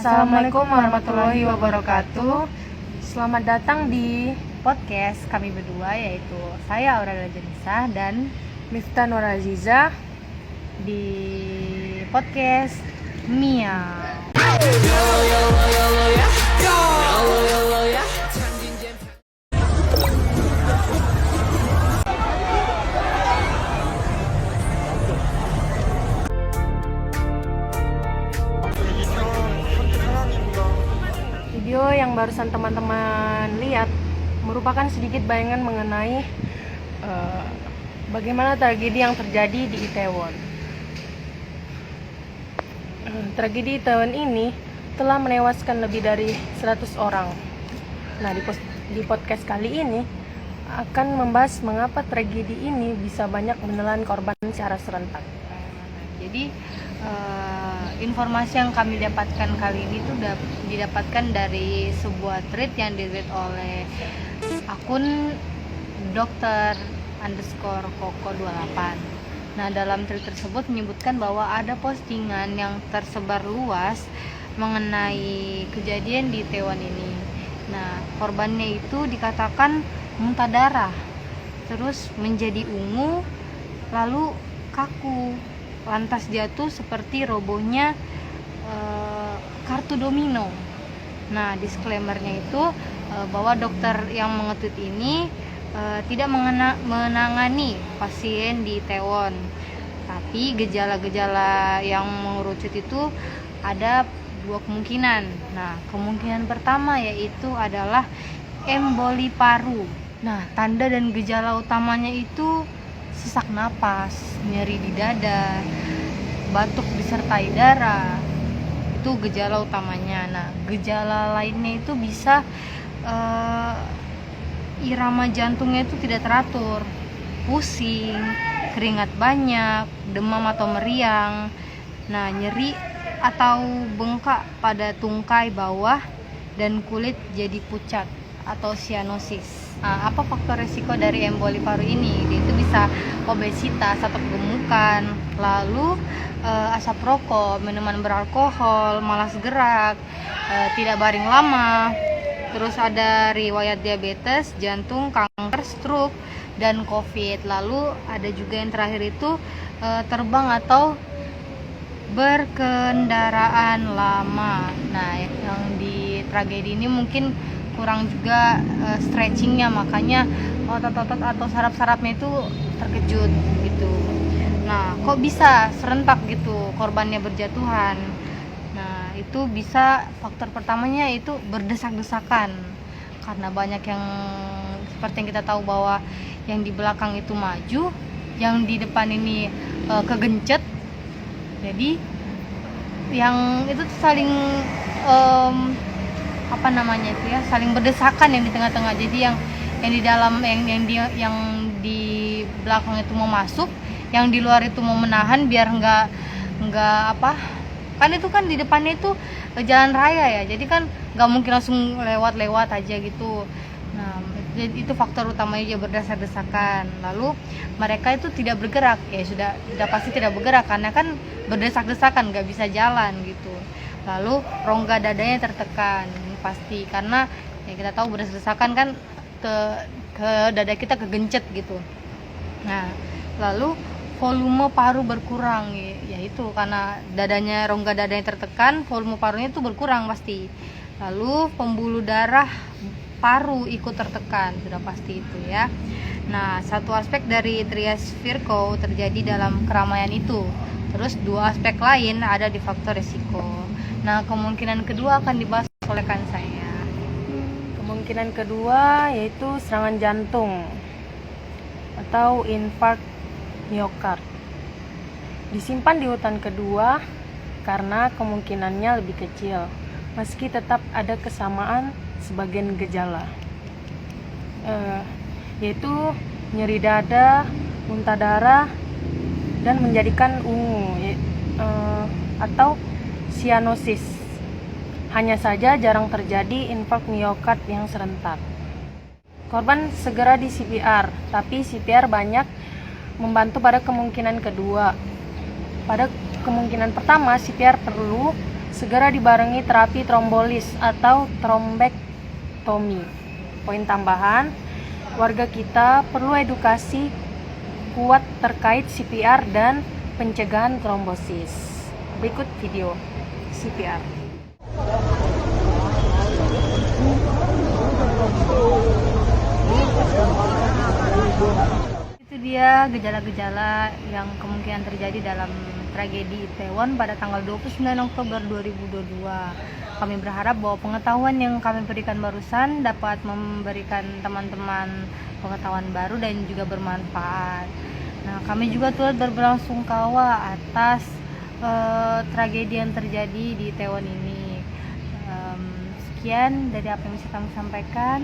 Assalamualaikum warahmatullahi wabarakatuh. Selamat datang di podcast kami berdua, yaitu saya Aurel Janisa dan Miftah Nur Aziza di podcast Mia. Video yang barusan teman-teman lihat merupakan sedikit bayangan mengenai bagaimana tragedi yang terjadi di Itaewon. Tragedi Itaewon ini telah menewaskan lebih dari 100 orang. Nah, di podcast kali ini akan membahas mengapa tragedi ini bisa banyak menelan korban secara serentak. Jadi informasi yang kami dapatkan kali ini itu didapatkan dari sebuah tweet yang di-tweet oleh akun Dr_Koko28. Nah, dalam tweet tersebut menyebutkan bahwa ada postingan yang tersebar luas mengenai kejadian di Itaewon ini. Nah, korbannya itu dikatakan muntah darah, terus menjadi ungu, lalu kaku, lantas jatuh seperti robohnya kartu domino. Nah, disclaimernya itu bahwa dokter yang mengetweet ini tidak menangani pasien di Itaewon, tapi gejala-gejala yang mengerucut itu ada dua kemungkinan. Nah, kemungkinan pertama yaitu adalah emboli paru. Nah, tanda dan gejala utamanya itu sesak napas, nyeri di dada, batuk disertai darah. Itu gejala utamanya. Nah, gejala lainnya itu bisa irama jantungnya itu tidak teratur, pusing, keringat banyak, demam atau meriang. Nah, nyeri atau bengkak pada tungkai bawah dan kulit jadi pucat atau sianosis. Nah, apa faktor risiko dari emboli paru ini? Itu bisa obesitas atau kegemukan, lalu asap rokok, minuman beralkohol, malas gerak, tidak baring lama, terus ada riwayat diabetes, jantung, kanker, stroke, dan COVID. Lalu ada juga yang terakhir itu terbang atau berkendaraan lama. Nah, yang di tragedi ini mungkin kurang juga stretchingnya, makanya otot-otot atau saraf-sarafnya itu terkejut gitu. Nah, kok bisa serentak gitu korbannya berjatuhan? Nah, itu bisa faktor pertamanya itu berdesak-desakan, karena banyak yang seperti yang kita tahu bahwa yang di belakang itu maju, yang di depan ini kegencet. Jadi yang itu saling saling berdesakan yang di tengah-tengah. Jadi yang di dalam yang di belakang itu mau masuk, yang di luar itu mau menahan biar nggak kan itu kan di depannya itu jalan raya ya, jadi kan nggak mungkin langsung lewat aja gitu. Nah, itu faktor utamanya, berdesak-desakan. Lalu mereka itu tidak bergerak, ya sudah pasti tidak bergerak karena kan berdesak-desakan, nggak bisa jalan gitu. Lalu rongga dadanya tertekan pasti, karena ya kita tahu berdesak-desakan kan ke dada kita kegencet gitu. Nah, lalu volume paru berkurang, yaitu karena rongga dadanya tertekan, volume parunya itu berkurang pasti. Lalu pembuluh darah paru ikut tertekan, sudah pasti itu ya. Nah, satu aspek dari trias Virchow terjadi dalam keramaian itu. Terus dua aspek lain ada di faktor risiko. Nah, kemungkinan kedua akan dibahas oleh rekan saya. Kemungkinan kedua yaitu serangan jantung atau infark miokard. Disimpan di urutan kedua karena kemungkinannya lebih kecil, meski tetap ada kesamaan sebagian gejala, yaitu nyeri dada, muntah darah, dan menjadikan ungu, atau sianosis. Hanya saja jarang terjadi infark miokard yang serentak. Korban segera di CPR, tapi CPR banyak membantu pada kemungkinan kedua. Pada kemungkinan pertama, CPR perlu segera dibarengi terapi trombolis atau trombektomi. Poin tambahan, warga kita perlu edukasi kuat terkait CPR dan pencegahan trombosis. Berikut video CPR. Itu dia gejala-gejala yang kemungkinan terjadi dalam tragedi Itaewon pada tanggal 29 Oktober 2022. Kami berharap bahwa pengetahuan yang kami berikan barusan dapat memberikan teman-teman pengetahuan baru dan juga bermanfaat. Nah, kami juga turut berbelasungkawa atas tragedi yang terjadi di Itaewon ini. Sekian dari apa yang bisa kami sampaikan.